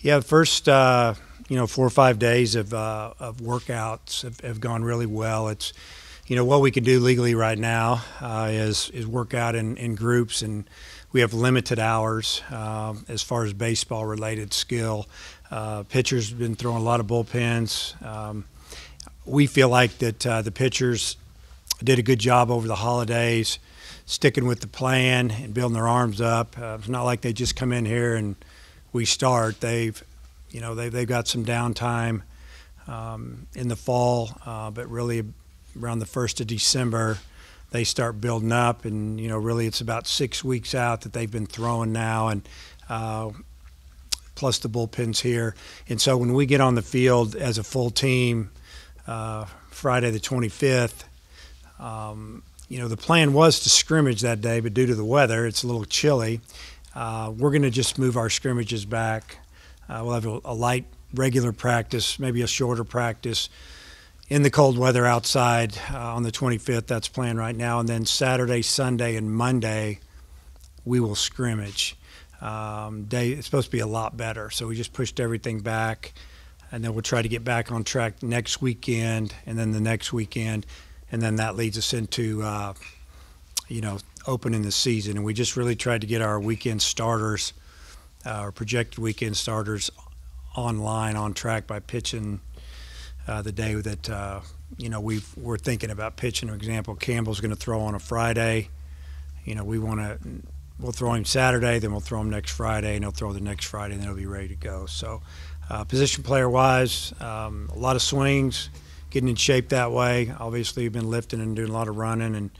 Yeah, the first 4 or 5 days of workouts have gone really well. It's what we can do legally right now is work out in groups, and we have limited hours as far as baseball related skill. Pitchers have been throwing a lot of bullpens. We feel like that the pitchers did a good job over the holidays, sticking with the plan and building their arms up. It's not like they just come in here and we start. They've got some downtime in the fall, but really around the 1st of December, they start building up, and really it's about 6 weeks out that they've been throwing now, and plus the bullpens here. And so when we get on the field as a full team Friday the 25th, the plan was to scrimmage that day, but due to the weather, it's a little chilly. We're going to just move our scrimmages back. We'll have a light, regular practice, maybe a shorter practice in the cold weather outside on the 25th. That's planned right now. And then Saturday, Sunday, and Monday, we will scrimmage. It's supposed to be a lot better, so we just pushed everything back, and then we'll try to get back on track next weekend, and then the next weekend, and then that leads us into opening the season. And we just really tried to get our weekend starters, our projected weekend starters, online on track by pitching the day that we're thinking about pitching. For example, Campbell's going to throw on a Friday. We'll throw him Saturday, then we'll throw him next Friday, and he'll throw the next Friday, and then he'll be ready to go. So position player-wise, a lot of swings, getting in shape that way. Obviously, we've been lifting and doing a lot of running and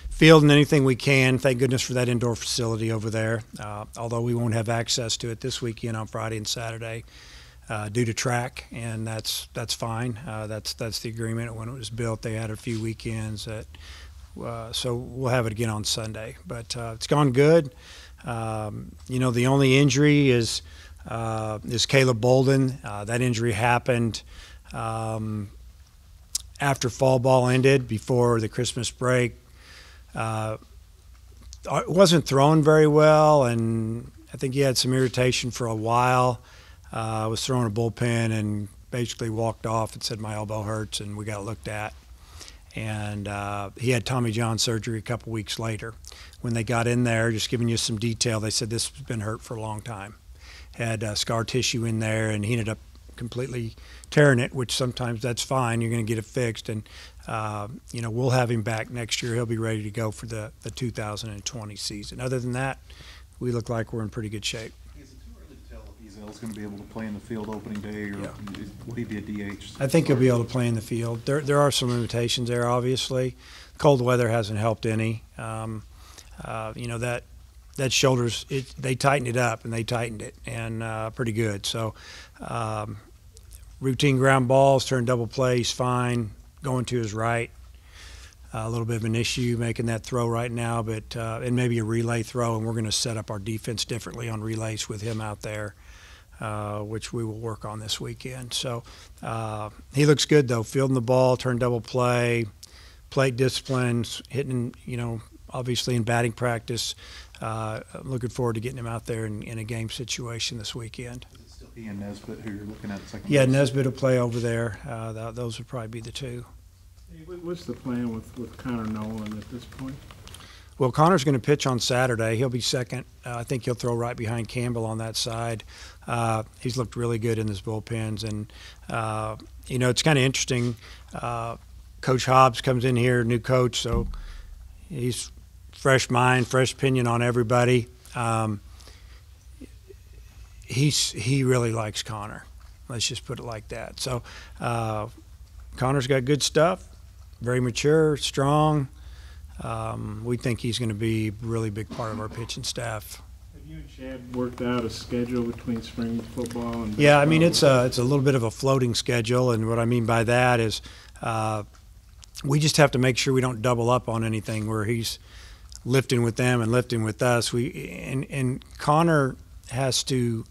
fielding anything we can. Thank goodness for that indoor facility over there, although we won't have access to it this weekend on Friday and Saturday due to track, and that's fine. That's the agreement. When it was built, they had a few weekends that so we'll have it again on Sunday. But it's gone good. The only injury is Caleb Bolden. That injury happened after fall ball ended, before the Christmas break. It wasn't throwing very well, and I think he had some irritation for a while. I was throwing a bullpen and basically walked off and said my elbow hurts, and we got looked at. And he had Tommy John surgery a couple weeks later. When they got in there, just giving you some detail, they said this has been hurt for a long time. Had scar tissue in there, and he ended up completely tearing it, which sometimes that's fine. You're going to get it fixed, and we'll have him back next year. He'll be ready to go for the 2020 season. Other than that, we look like we're in pretty good shape. Is it too early to tell if Ezel's going to be able to play in the field opening day, or will he be a DH? I think he'll be able to play in the field. There are some limitations there, obviously. Cold weather hasn't helped any. That shoulders, they tightened it up, and they tightened it, and pretty good. So routine ground balls, turn double plays, fine. Going to his right, a little bit of an issue making that throw right now, but and maybe a relay throw, and we're going to set up our defense differently on relays with him out there, which we will work on this weekend. So he looks good, though, fielding the ball, turn double play, plate disciplines, hitting, obviously in batting practice. I'm looking forward to getting him out there in a game situation this weekend. Is it still he and Nesbitt who you're looking at second? Yeah, base? Nesbitt will play over there. Those would probably be the two. What's the plan with Connor Nolan at this point? Well, Connor's going to pitch on Saturday. He'll be second. I think he'll throw right behind Campbell on that side. He's looked really good in his bullpens, and it's kind of interesting. Coach Hobbs comes in here, new coach, so he's fresh mind, fresh opinion on everybody. He really likes Connor. Let's just put it like that. So Connor's got good stuff, very mature, strong. We think he's going to be a really big part of our pitching staff. Have you and Chad worked out a schedule between spring football and baseball? Yeah, I mean, it's a little bit of a floating schedule, and what I mean by that is we just have to make sure we don't double up on anything where he's lifting with them and lifting with us. And Connor has to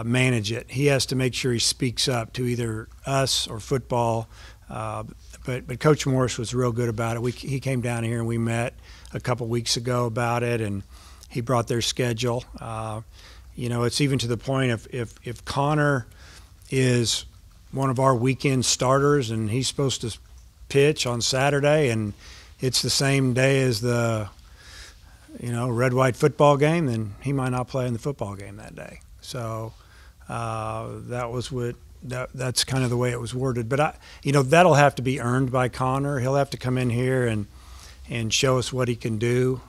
manage it. He has to make sure he speaks up to either us or football. But Coach Morris was real good about it. He came down here and we met a couple weeks ago about it, and he brought their schedule. it's even to the point if Connor is one of our weekend starters and he's supposed to pitch on Saturday and it's the same day as the red-white football game, then he might not play in the football game that day. So that's kind of the way it was worded. But that'll have to be earned by Connor. He'll have to come in here and show us what he can do.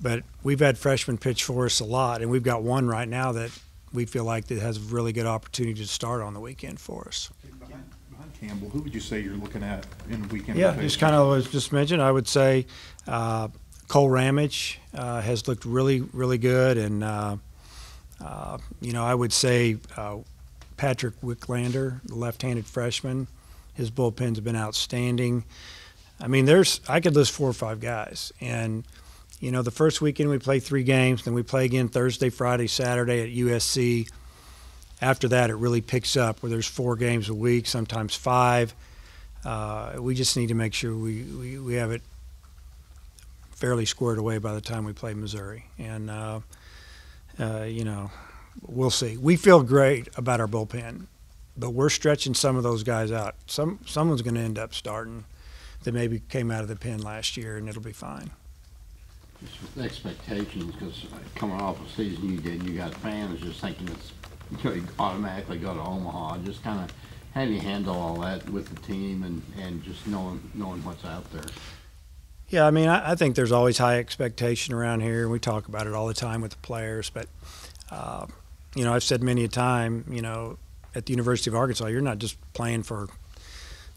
But we've had freshmen pitch for us a lot, and we've got one right now that we feel like that has a really good opportunity to start on the weekend for us. Behind Campbell, who would you say you're looking at in the weekend? Yeah, just kind of was just mentioned. I would say Cole Ramage has looked really, really good, and I would say Patrick Wicklander, the left-handed freshman, his bullpens have been outstanding. I mean, I could list 4 or 5 guys, and the first weekend we play 3 games, then we play again Thursday, Friday, Saturday at USC. After that, it really picks up where there's 4 games a week, sometimes 5. We just need to make sure we have it fairly squared away by the time we play Missouri. And, we'll see. We feel great about our bullpen, but we're stretching some of those guys out. Someone's going to end up starting that maybe came out of the pen last year, and it'll be fine. Just with expectations, because coming off a season you did, you got fans just thinking you automatically go to Omaha. Just kind of how do you handle all that with the team and just knowing what's out there? Yeah, I mean, I think there's always high expectation around here, and we talk about it all the time with the players. But, I've said many a time, at the University of Arkansas, you're not just playing for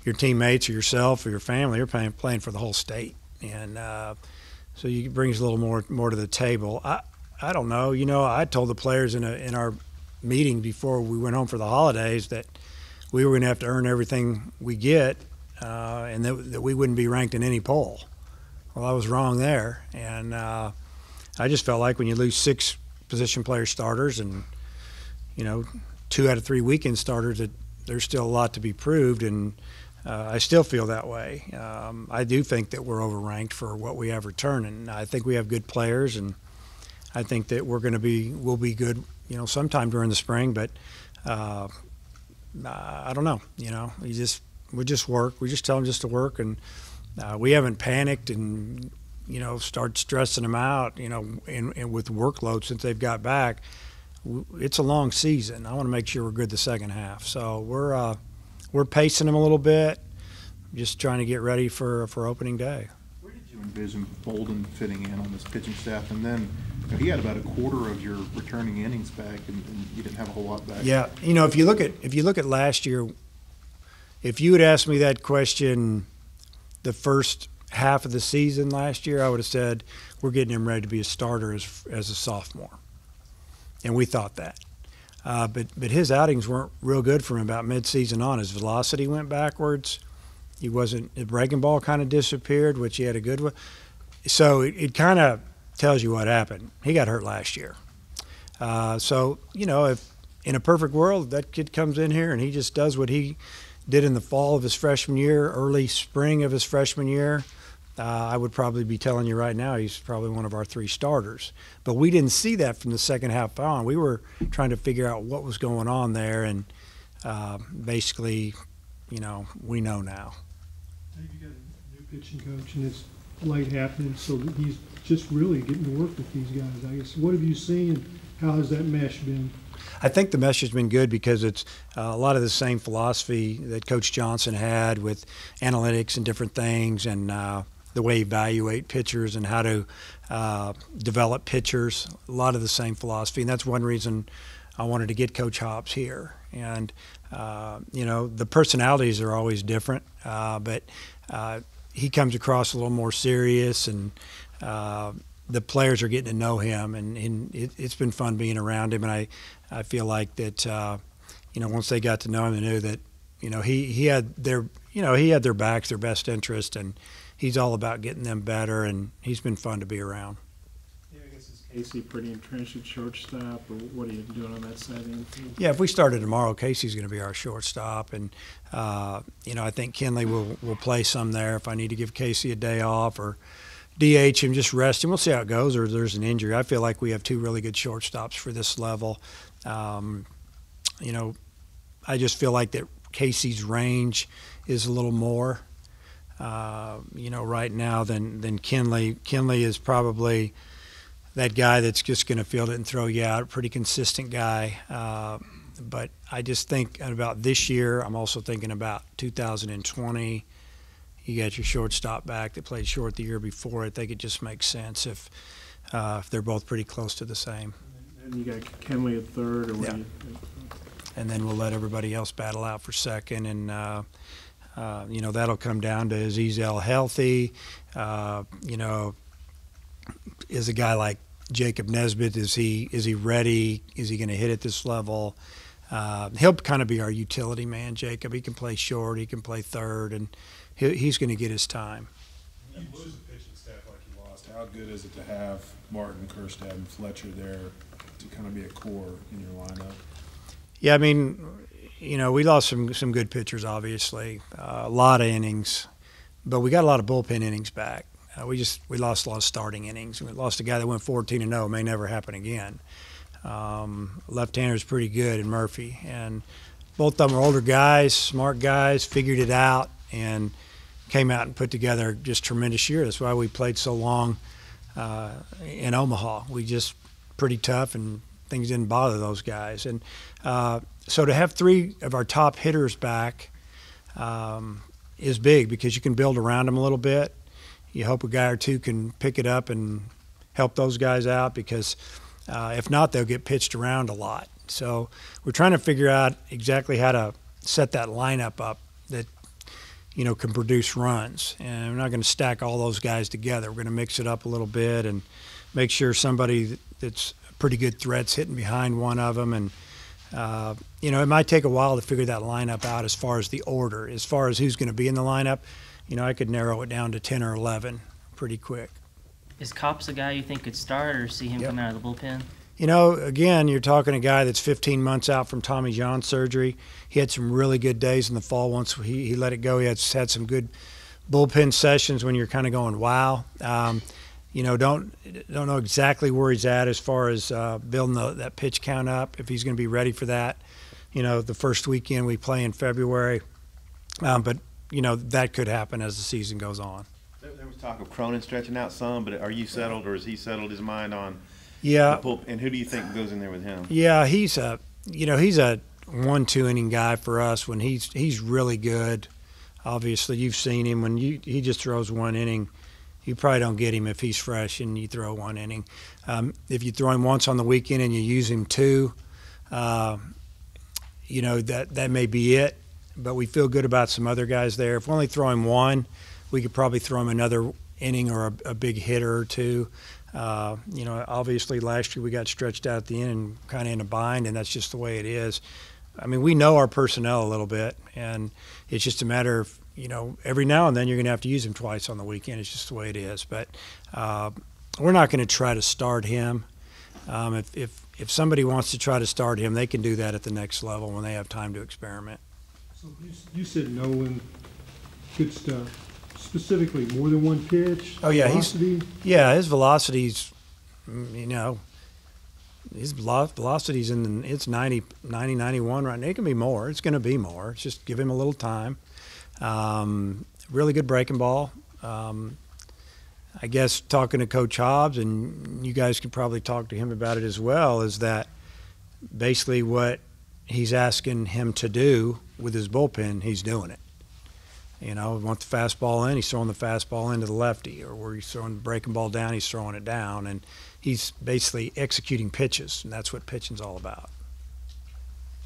your teammates or yourself or your family. You're playing for the whole state. And so it brings a little more to the table. I don't know. I told the players in our meeting before we went home for the holidays that we were going to have to earn everything we get and that we wouldn't be ranked in any poll. Well, I was wrong there. And I just felt like when you lose 6 position player starters and, 2 out of 3 weekend starters, that there's still a lot to be proved. And I still feel that way. I do think that we're overranked for what we have returning. I think we have good players, and I think that we'll be good, sometime during the spring. But I don't know. We just work. We just tell them just to work, and we haven't panicked and start stressing them out. And with workload since they've got back, it's a long season. I want to make sure we're good the second half. So we're pacing them a little bit, just trying to get ready for opening day. Where did you envision Bolden fitting in on this pitching staff? And then he had about a quarter of your returning innings back, and you didn't have a whole lot back. Yeah, if you look at last year, if you had asked me that question the first half of the season last year, I would have said we're getting him ready to be a starter as a sophomore, and we thought that. But his outings weren't real good for him about midseason on. His velocity went backwards. His breaking ball kind of disappeared, which he had a good one. So it kind of tells you what happened. He got hurt last year. So if in a perfect world that kid comes in here and he just does what he did in the fall of his freshman year, early spring of his freshman year, I would probably be telling you right now he's probably one of our 3 starters. But we didn't see that from the second half on. We were trying to figure out what was going on there, and basically, we know now. You got a new pitching coach, and it's late happening, so that he's just really getting to work with these guys, I guess. What have you seen, and how has that mesh been? I think the mesh has been good because it's a lot of the same philosophy that Coach Johnson had with analytics and different things, and the way you evaluate pitchers and how to develop pitchers. A lot of the same philosophy, and that's one reason I wanted to get Coach Hobbs here. And the personalities are always different, but he comes across a little more serious, and the players are getting to know him, and it's been fun being around him. And I feel like that once they got to know him, they knew that he had their backs, their best interest, and he's all about getting them better, and he's been fun to be around. Yeah, I guess is Casey pretty entrenched at shortstop, or what are you doing on that side of the infield? Yeah, if we started tomorrow, Casey's going to be our shortstop, and I think Kinley will play some there if I need to give Casey a day off, or DH him, just rest him. We'll see how it goes, or if there's an injury. I feel like we have two really good shortstops for this level. You know, I just feel like that Casey's range is a little more, you know, right now than Kinley. Kinley is probably that guy that's just going to field it and throw you out, a pretty consistent guy. But I just think about this year. I'm also thinking about 2020. You got your shortstop back that played short the year before. I think it just makes sense if they're both pretty close to the same. And you got Kenley at third, or what Yeah. do you? And then we'll let everybody else battle out for second. And, you know, that'll come down to, is Ezel healthy? You know, is a guy like Jacob Nesbitt, is he ready? Is he going to hit at this level? He'll kind of be our utility man, Jacob. He can play short, he can play third, and he's going to get his time. You lose a pitching staff like you lost. How good is it to have Martin, Kerstad, and Fletcher there to kind of be a core in your lineup? Yeah, I mean, you know, we lost some good pitchers, obviously, a lot of innings, but we got a lot of bullpen innings back. We lost a lot of starting innings. We lost a guy that went 14-0. May never happen again. Left-hander's pretty good in Murphy, and both of them are older guys, smart guys, figured it out, and came out and put together just tremendous year. That's why we played so long in Omaha. We just pretty tough, and things didn't bother those guys. And so to have three of our top hitters back is big, because you can build around them a little bit. You hope a guy or two can pick it up and help those guys out, because if not, they'll get pitched around a lot. So we're trying to figure out exactly how to set that lineup up that, you know, can produce runs. And we're not going to stack all those guys together. We're going to mix it up a little bit and make sure somebody that's pretty good threat's hitting behind one of them. And, you know, it might take a while to figure that lineup out as far as the order. As far as who's going to be in the lineup, you know, I could narrow it down to 10 or 11 pretty quick. Is Cops a guy you think could start, or see him Yep. come out of the bullpen? You know, again, you're talking a guy that's 15 months out from Tommy John surgery. He had some really good days in the fall once he let it go. He had some good bullpen sessions when you're kind of going, wow. You know, don't know exactly where he's at as far as building that pitch count up, if he's going to be ready for that. You know, the first weekend we play in February. But, you know, that could happen as the season goes on. There was talk of Cronin stretching out some, but are you settled, or has he settled his mind on Yeah. the pull? And who do you think goes in there with him? Yeah, he's a 1-2 inning guy for us when he's really good. Obviously, you've seen him when he just throws 1 inning. You probably don't get him if he's fresh and you throw 1 inning. If you throw him once on the weekend and you use him 2, you know, that may be it. But we feel good about some other guys there. If we only throw him 1, we could probably throw him another inning or a big hitter or 2. You know, obviously last year we got stretched out at the end and kind of in a bind, and that's just the way it is. I mean, we know our personnel a little bit, and it's just a matter of, you know, every now and then you're going to have to use him twice on the weekend. It's just the way it is. But we're not going to try to start him. If somebody wants to try to start him, they can do that at the next level when they have time to experiment. So you said Nolan, good stuff. Specifically, more than one pitch? Oh, yeah, velocity? his velocity's, you know, his velocity's it's 90, 91 right now. It can be more. It's going to be more. It's just give him a little time. Really good breaking ball. I guess talking to Coach Hobbs, and you guys could probably talk to him about it as well, is that basically what he's asking him to do with his bullpen, he's doing it. You know, want the fastball in, he's throwing the fastball into the lefty, or where he's throwing the breaking ball down, he's throwing it down, and he's basically executing pitches, and that's what pitching's all about.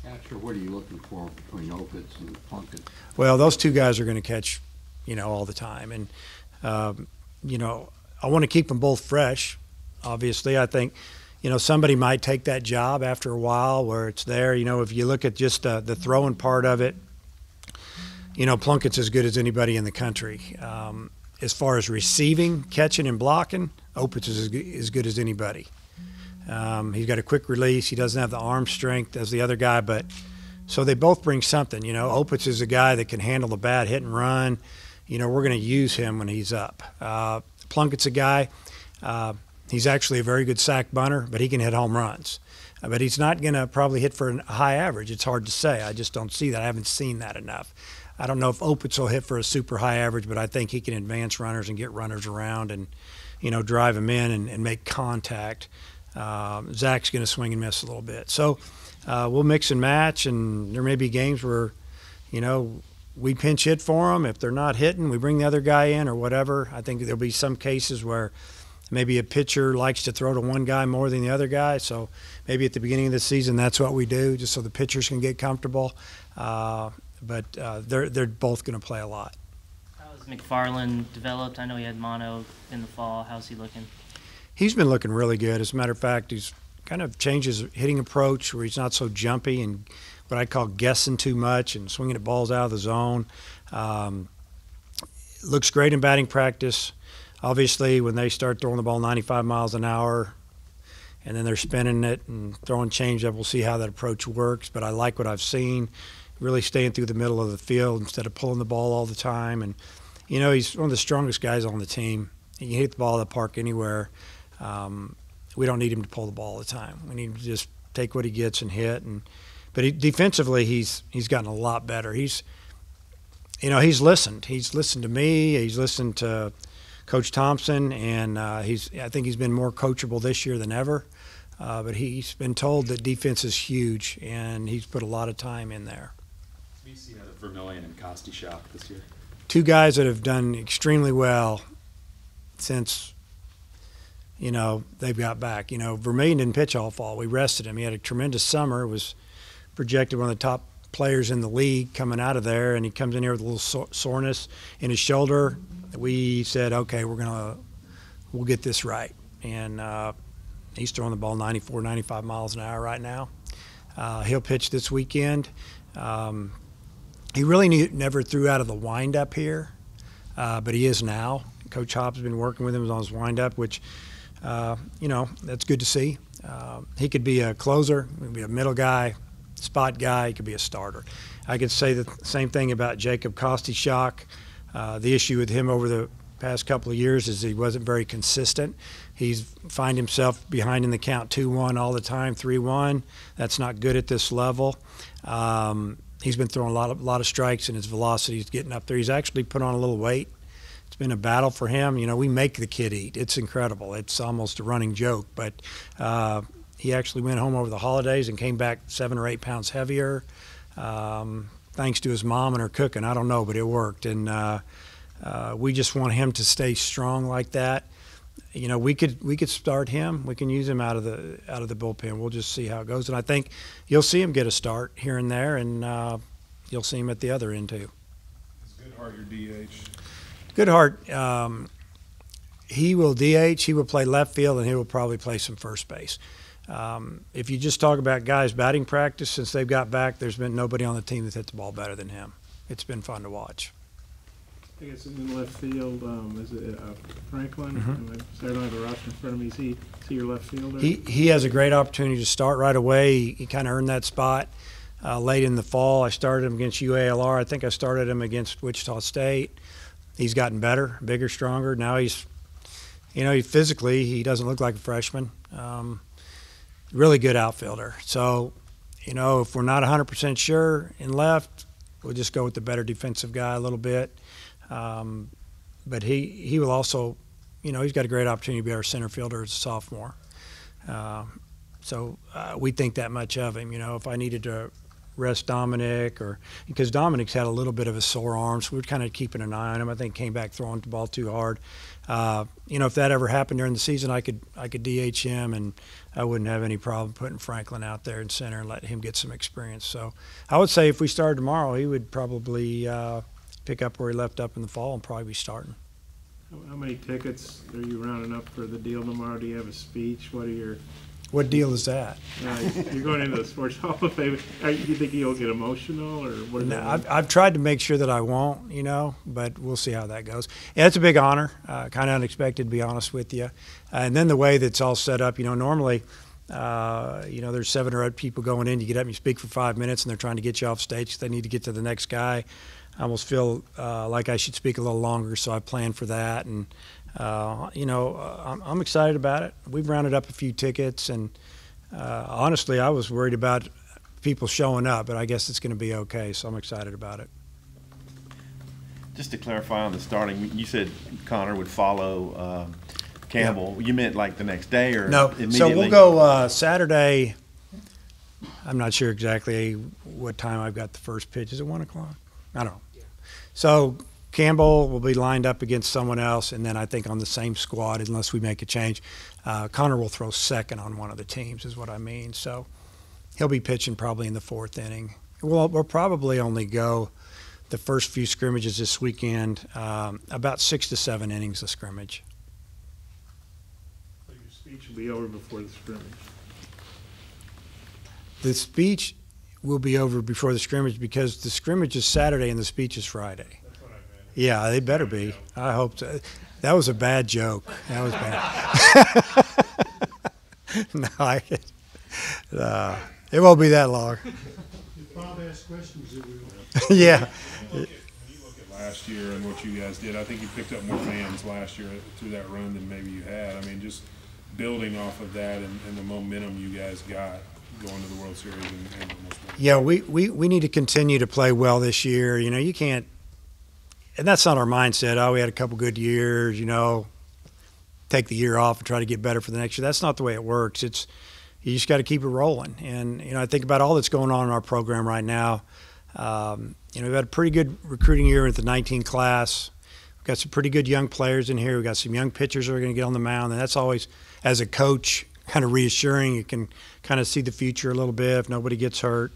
Catcher, what are you looking for between Opitz and Plunkett? Well, those two guys are going to catch, you know, all the time, and you know, I want to keep them both fresh. Obviously, I think, you know, somebody might take that job after a while where it's there. You know, if you look at just the throwing part of it, you know, Plunkett's as good as anybody in the country. As far as receiving, catching, and blocking, Opitz is as good as anybody. He's got a quick release. He doesn't have the arm strength as the other guy, but so they both bring something. You know, Opitz is a guy that can handle the bat, hit and run. You know, we're going to use him when he's up. Plunkett's a guy. He's actually a very good sack bunter, but he can hit home runs. But he's not going to probably hit for a high average. It's hard to say. I just don't see that. I haven't seen that enough. I don't know if Opitz will hit for a super high average, but I think he can advance runners and get runners around and, drive them in and make contact. Zach's going to swing and miss a little bit. So we'll mix and match, and there may be games where, we pinch hit for them. If they're not hitting, we bring the other guy in or whatever. I think there'll be some cases where maybe a pitcher likes to throw to one guy more than the other guy. So maybe at the beginning of the season, that's what we do, just so the pitchers can get comfortable. But they're both going to play a lot. How's McFarland developed? I know he had mono in the fall. How's he looking? He's been looking really good. As a matter of fact, he's kind of changed his hitting approach where he's not so jumpy and what I call guessing too much and swinging at balls out of the zone. Looks great in batting practice. Obviously, when they start throwing the ball 95 miles an hour and then they're spinning it and throwing changeup, we'll see how that approach works. But I like what I've seen, really staying through the middle of the field instead of pulling the ball all the time. And, he's one of the strongest guys on the team. He can hit the ball at the park anywhere. We don't need him to pull the ball all the time. We need him to just take what he gets and hit. But defensively, he's gotten a lot better. He's listened. He's listened to me. He's listened to Coach Thompson, and I think he's been more coachable this year than ever. But he's been told that defense is huge, and he's put a lot of time in there. What do you see out of Vermillion and Kostychuk this year? Two guys that have done extremely well since they've got back. Vermillion didn't pitch all fall. We rested him. He had a tremendous summer. Was projected one of the top players in the league coming out of there, and he comes in here with a little soreness in his shoulder. We said, okay, we'll get this right. And he's throwing the ball 94, 95 miles an hour right now. He'll pitch this weekend. He really never threw out of the windup here, but he is now. Coach Hobbs has been working with him on his windup, which, that's good to see. He could be a closer, he could be a middle guy, spot guy, he could be a starter. I could say the same thing about Jacob Kostychuk. The issue with him over the past couple of years is he wasn't very consistent. He's find himself behind in the count 2-1 all the time, 3-1. That's not good at this level. He's been throwing a lot of strikes, and his velocity is getting up there. He's actually put on a little weight. It's been a battle for him. We make the kid eat. It's incredible. It's almost a running joke. But he actually went home over the holidays and came back 7 or 8 pounds heavier, thanks to his mom and her cooking. I don't know, but it worked. And we just want him to stay strong like that. We could start him. We can use him out of the bullpen. We'll just see how it goes. And I think you'll see him get a start here and there, and you'll see him at the other end too. Is Goodhart your DH? Goodhart, he will DH. He will play left field, and he will probably play some first base. If you just talk about guys batting practice, since they've got back, there's been nobody on the team that's hit the ball better than him. It's been fun to watch. I guess in left field, is it Franklin? Mm-hmm. I don't have a roster in front of me. Is he your left fielder? He has a great opportunity to start right away. He kind of earned that spot late in the fall. I started him against UALR. I think I started him against Wichita State. He's gotten better, bigger, stronger. Now he's physically, he doesn't look like a freshman. Really good outfielder. So, if we're not 100% sure in left, we'll just go with the better defensive guy a little bit. But he will also, he's got a great opportunity to be our center fielder as a sophomore. So we think that much of him. If I needed to rest Dominic, or because Dominic's had a little bit of a sore arm, so we're kind of keeping an eye on him. I think came back throwing the ball too hard. If that ever happened during the season, I could DH him, and I wouldn't have any problem putting Franklin out there in center and letting him get some experience. So I would say if we started tomorrow, he would probably pick up where he left up in the fall and probably be starting. How many tickets are you rounding up for the deal tomorrow? Do you have a speech? What deal is that? You're going into the Sports Hall of Fame. Do you think you'll get emotional, or what? No, I've tried to make sure that I won't, but we'll see how that goes. Yeah, it's a big honor, kind of unexpected, to be honest with you. And then the way that's all set up, normally, there's 7 or 8 people going in. You get up and you speak for 5 minutes, and they're trying to get you off stage because they need to get to the next guy. I almost feel like I should speak a little longer, so I plan for that. And I'm excited about it. We've rounded up a few tickets, and honestly, I was worried about people showing up, but I guess it's going to be okay, so I'm excited about it. Just to clarify on the starting, you said Connor would follow Campbell. You meant like the next day or No, immediately? so we'll go Saturday. I'm not sure exactly what time I've got the first pitch. Is it 1 o'clock? I don't know. So Campbell will be lined up against someone else, and then I think on the same squad, unless we make a change, Connor will throw second on one of the teams, is what I mean. So he'll be pitching probably in the 4th inning. We'll probably only go the first few scrimmages this weekend, about 6 to 7 innings of scrimmage. So your speech will be over before the scrimmage. The speech will be over before the scrimmage because the scrimmage is Saturday and the speech is Friday. That's what I meant. Yeah, they better be. I hope so. That was a bad joke. That was bad. No, it won't be that long. If Bob asks questions, it will. Yeah. When you look at last year and what you guys did, I think you picked up more fans last year through that run than maybe you had. I mean, just building off of that and the momentum you guys got going to the World Series and almost won. Yeah, we need to continue to play well this year. You know, you can't – and that's not our mindset. Oh, we had a couple good years, take the year off and try to get better for the next year. That's not the way it works. It's you just got to keep it rolling. And, I think about all that's going on in our program right now. We've had a pretty good recruiting year with the 19 class. We've got some pretty good young players in here. We've got some young pitchers that are going to get on the mound. And that's always, as a coach, kind of reassuring. You can kind of see the future a little bit if nobody gets hurt.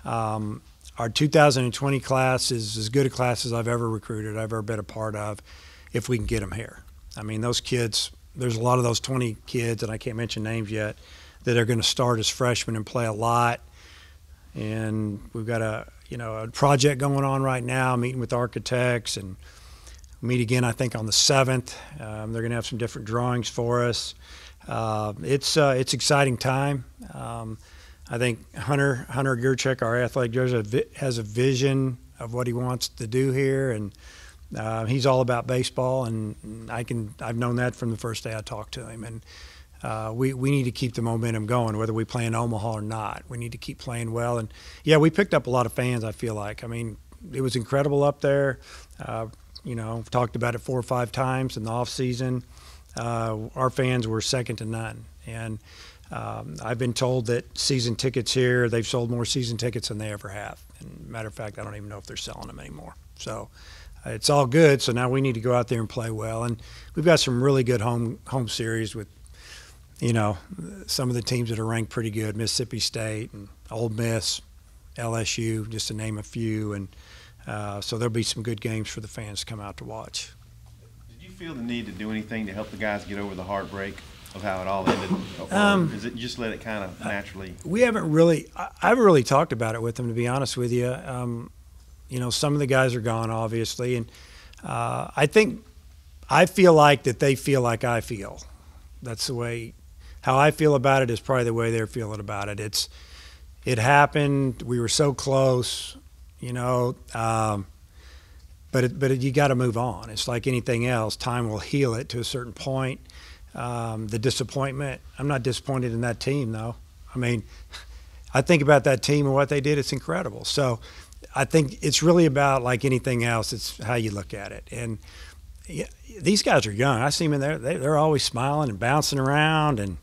Our 2020 class is as good a class as I've ever recruited, I've ever been a part of, if we can get them here. I mean, those kids, there's a lot of those 20 kids, and I can't mention names yet, that are going to start as freshmen and play a lot. And we've got a project going on right now, meeting with architects, and meet again, I think, on the 7th. They're going to have some different drawings for us. It's exciting time. I think Hunter Gurchek, our athletic director, has a vision of what he wants to do here, and he's all about baseball. And I've known that from the first day I talked to him. And we need to keep the momentum going, whether we play in Omaha or not. We need to keep playing well. And yeah, we picked up a lot of fans. I feel like. I mean, it was incredible up there. We've talked about it 4 or 5 times in the off season. Our fans were second to none, and I've been told that season tickets here, they've sold more season tickets than they ever have. And matter of fact, I don't even know if they're selling them anymore. So it's all good. So now we need to go out there and play well. And we've got some really good home series with, some of the teams that are ranked pretty good, Mississippi State and Ole Miss, LSU, just to name a few. And so there'll be some good games for the fans to come out to watch. Did you feel the need to do anything to help the guys get over the heartbreak of how it all ended? Or is it just let it kind of naturally? We haven't really – I haven't really talked about it with them, to be honest with you. Some of the guys are gone, obviously. And I feel like that they feel like I feel. That's the way – how I feel about it is probably the way they're feeling about it. It happened. We were so close, but you got to move on. It's like anything else. Time will heal it to a certain point. The disappointment, I'm not disappointed in that team, though. I mean, I think about that team and what they did. It's incredible. So I think it's really about, like anything else, it's how you look at it. And these guys are young. I see them in there. They're always smiling and bouncing around. And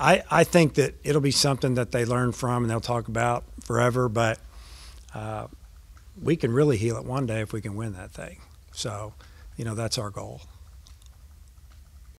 I think that it'll be something that they learn from and they'll talk about forever. But we can really heal it one day if we can win that thing. So, that's our goal.